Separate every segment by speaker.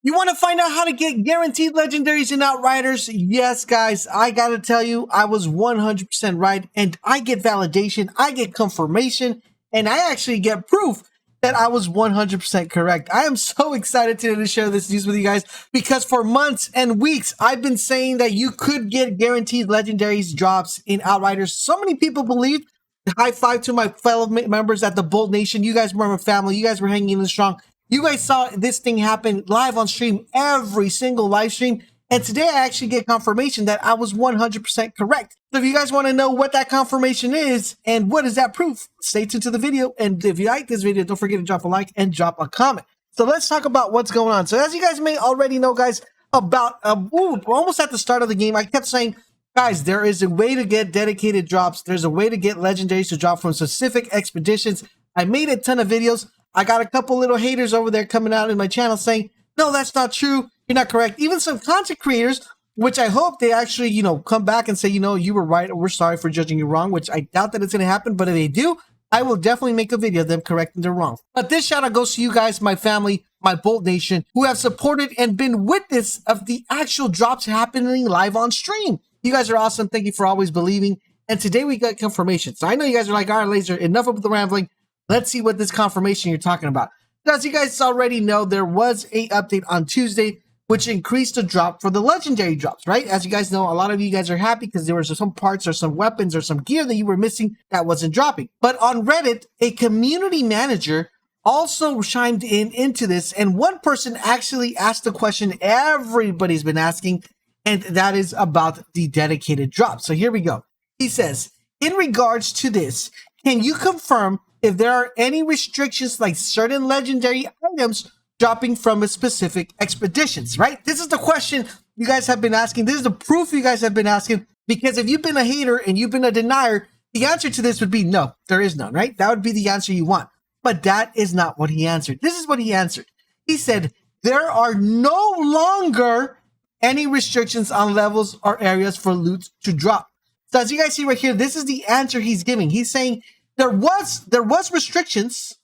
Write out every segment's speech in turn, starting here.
Speaker 1: You want to find out how to get guaranteed legendaries in Outriders? Yes, guys, I gotta tell you, I was 100% right, and I get validation, I get confirmation, and I actually get proof that I was 100% correct. I am so excited today to share this news with you guys because for months and weeks, I've been saying that you could get guaranteed legendaries drops in Outriders. So many people believed. High five to my fellow members at the Bolt Nation. You guys were my family. You guys were hanging in strong. You guys saw this thing happen live on stream, every single live stream. And today I actually get confirmation that I was 100% correct. So if you guys want to know what that confirmation is and what is that proof, stay tuned to the video. And if you like this video, don't forget to drop a like and drop a comment. So let's talk about what's going on. So as you guys may already know, guys, about we're almost at the start of the game, I kept saying, guys, there is a way to get dedicated drops. There's a way to get legendaries to drop from specific expeditions. I made a ton of videos. I got a couple little haters over there coming out in my channel saying, no, that's not true. You're not correct. Even some content creators, which I hope they actually, come back and say, you were right. We're sorry for judging you wrong, which I doubt that it's going to happen. But if they do, I will definitely make a video of them correcting their wrong. But this shout out goes to you guys, my family, my Bolt Nation, who have supported and been witness of the actual drops happening live on stream. You guys are awesome. Thank you for always believing. And today we got confirmation. So I know you guys are like, all right, Laser, enough of the rambling. Let's see what this confirmation you're talking about. As you guys already know, there was a update on Tuesday, which increased the drop for the legendary drops, right? As you guys know, a lot of you guys are happy because there was some parts or some weapons or some gear that you were missing that wasn't dropping. But on Reddit, a community manager also chimed into this. And one person actually asked the question everybody's been asking, and that is about the dedicated drop. So here we go. He says, in regards to this, can you confirm if there are any restrictions like certain legendary items dropping from a specific expeditions, right? This is the question you guys have been asking. This is the proof you guys have been asking, because if you've been a hater and you've been a denier, the answer to this would be no, there is none, right? That would be the answer you want. But that is not what he answered. This is what he answered. He said, there are no longer any restrictions on levels or areas for loot to drop. So as you guys see right here, this is the answer he's giving. He's saying there was restrictions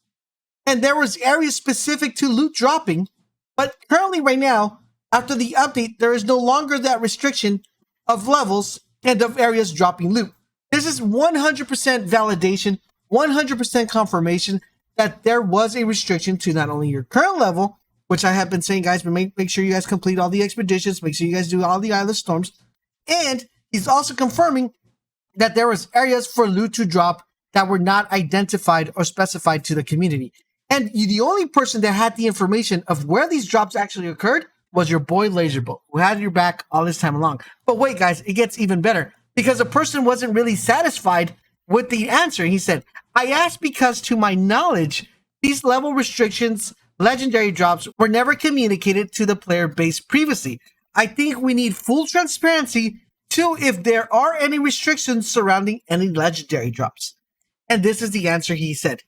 Speaker 1: and there was areas specific to loot dropping, but currently right now, after the update, there is no longer that restriction of levels and of areas dropping loot. This is 100% validation, 100% confirmation that there was a restriction to not only your current level, which I have been saying, guys, but make sure you guys complete all the expeditions, make sure you guys do all the Island Storms, and he's also confirming that there was areas for loot to drop that were not identified or specified to the community. And the only person that had the information of where these drops actually occurred was your boy LaserBolt, who had your back all this time along. But wait, guys, it gets even better, because the person wasn't really satisfied with the answer. He said, I asked because to my knowledge, these level restrictions, legendary drops, were never communicated to the player base previously. I think we need full transparency to if there are any restrictions surrounding any legendary drops. And this is the answer he said.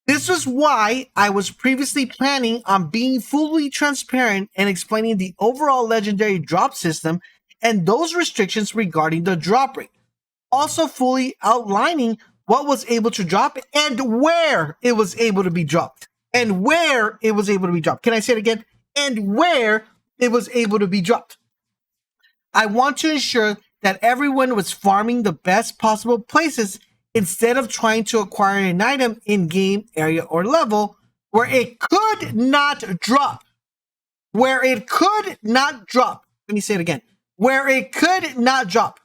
Speaker 1: This was why I was previously planning on being fully transparent and explaining the overall legendary drop system and those restrictions regarding the drop rate. Also fully outlining what was able to drop and where it was able to be dropped. And where it was able to be dropped. Can I say it again? And where it was able to be dropped. I want to ensure that everyone was farming the best possible places instead of trying to acquire an item in game, area, or level where it could not drop. Where it could not drop. Let me say it again. Where it could not drop.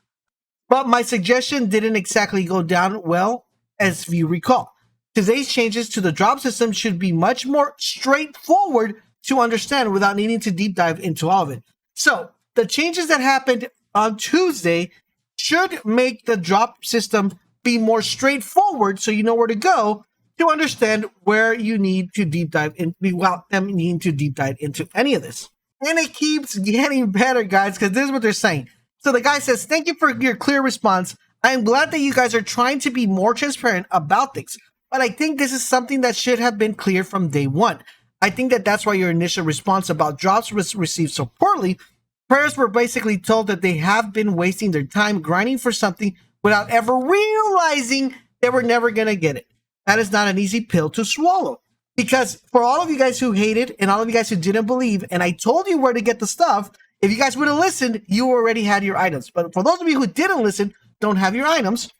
Speaker 1: But my suggestion didn't exactly go down well, as you recall. Today's changes to the drop system should be much more straightforward to understand without needing to deep dive into all of it. So, the changes that happened on Tuesday should make the drop system be more straightforward, so you know where to go to understand where you need to deep dive in without them needing to deep dive into any of this. And it keeps getting better, guys, because this is what they're saying. So the guy says, thank you for your clear response. I am glad that you guys are trying to be more transparent about things, but I think this is something that should have been clear from day one. I think that that's why your initial response about drops was received so poorly. Players were basically told that they have been wasting their time grinding for something without ever realizing they were never going to get it. That is not an easy pill to swallow. Because for all of you guys who hated and all of you guys who didn't believe, and I told you where to get the stuff, if you guys would have listened, you already had your items. But for those of you who didn't listen, don't have your items,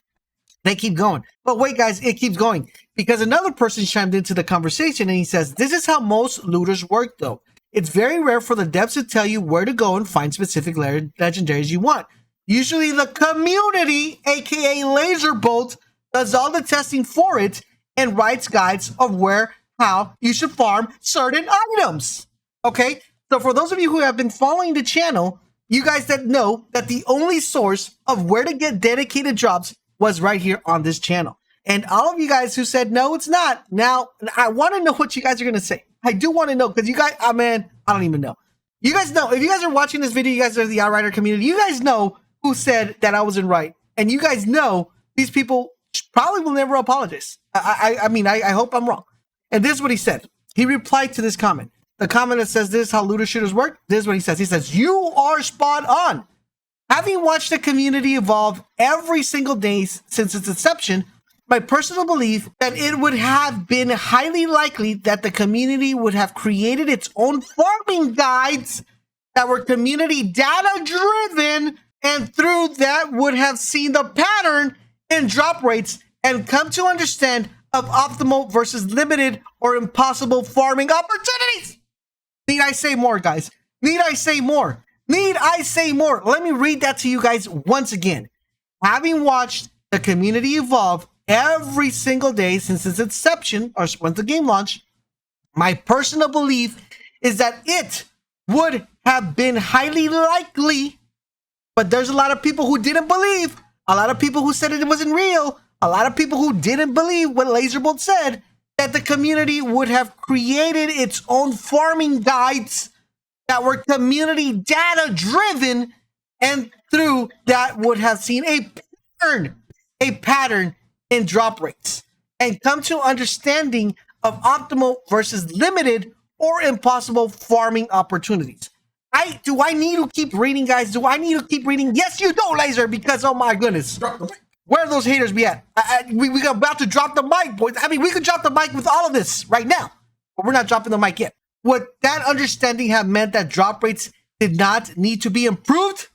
Speaker 1: they keep going. But wait, guys, it keeps going. Because another person chimed into the conversation and he says, this is how most looters work, though. It's very rare for the devs to tell you where to go and find specific legendaries you want. Usually the community, aka LaserBolt, does all the testing for it and writes guides of where, how you should farm certain items. Okay? So for those of you who have been following the channel, you guys that know that the only source of where to get dedicated drops was right here on this channel. And all of you guys who said, no, it's not. Now, I want to know what you guys are going to say. I do want to know because you guys, oh man, I don't even know. You guys know, if you guys are watching this video, you guys are the Outrider community, you guys know who said that I wasn't right. And you guys know these people probably will never apologize. I mean, I hope I'm wrong. And this is what he said. He replied to this comment. The comment that says, this is how looter shooters work. This is what he says. He says, you are spot on. Having watched the community evolve every single day since its inception, my personal belief that it would have been highly likely that the community would have created its own farming guides that were community data driven, and through that would have seen the pattern in drop rates and come to understand of optimal versus limited or impossible farming opportunities. Need I say more, guys? Need I say more? Need I say more? Let me read that to you guys once again. Having watched the community evolve every single day since its inception, or once the game launched, my personal belief is that it would have been highly likely, but there's a lot of people who didn't believe, a lot of people who said it wasn't real, a lot of people who didn't believe what LaserBolt said, that the community would have created its own farming guides that were community data driven, and through that would have seen a pattern in drop rates and come to understanding of optimal versus limited or impossible farming opportunities. Do I need to keep reading, guys? Do I need to keep reading? Yes, you do, Laser, because oh my goodness. Where are those haters be at? We about to drop the mic, boys. I mean, we could drop the mic with all of this right now, but we're not dropping the mic yet. Would that understanding have meant that drop rates did not need to be improved?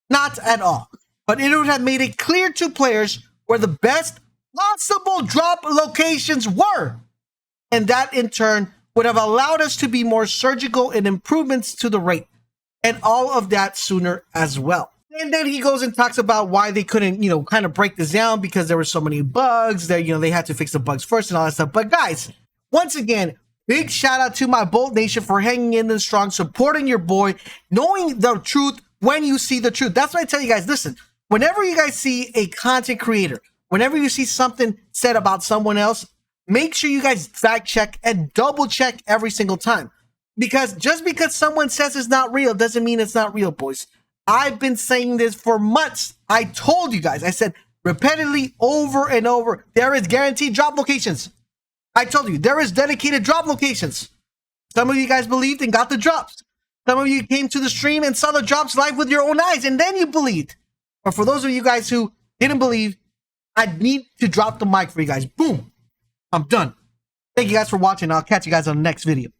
Speaker 1: Not at all. But it would have made it clear to players where the best possible drop locations were. And that in turn would have allowed us to be more surgical in improvements to the rate. And all of that sooner as well. And then he goes and talks about why they couldn't, kind of break this down because there were so many bugs that, they had to fix the bugs first and all that stuff. But guys, once again, big shout out to my Bolt Nation for hanging in there strong, supporting your boy, knowing the truth when you see the truth. That's why I tell you guys, listen, whenever you guys see a content creator, whenever you see something said about someone else, make sure you guys fact check and double check every single time. Because just because someone says it's not real doesn't mean it's not real, boys. I've been saying this for months. I told you guys, I said repeatedly over and over, there is guaranteed drop locations. I told you, there is dedicated drop locations. Some of you guys believed and got the drops. Some of you came to the stream and saw the drops live with your own eyes, and then you believed. But for those of you guys who didn't believe, I need to drop the mic for you guys. Boom. I'm done. Thank you guys for watching. I'll catch you guys on the next video.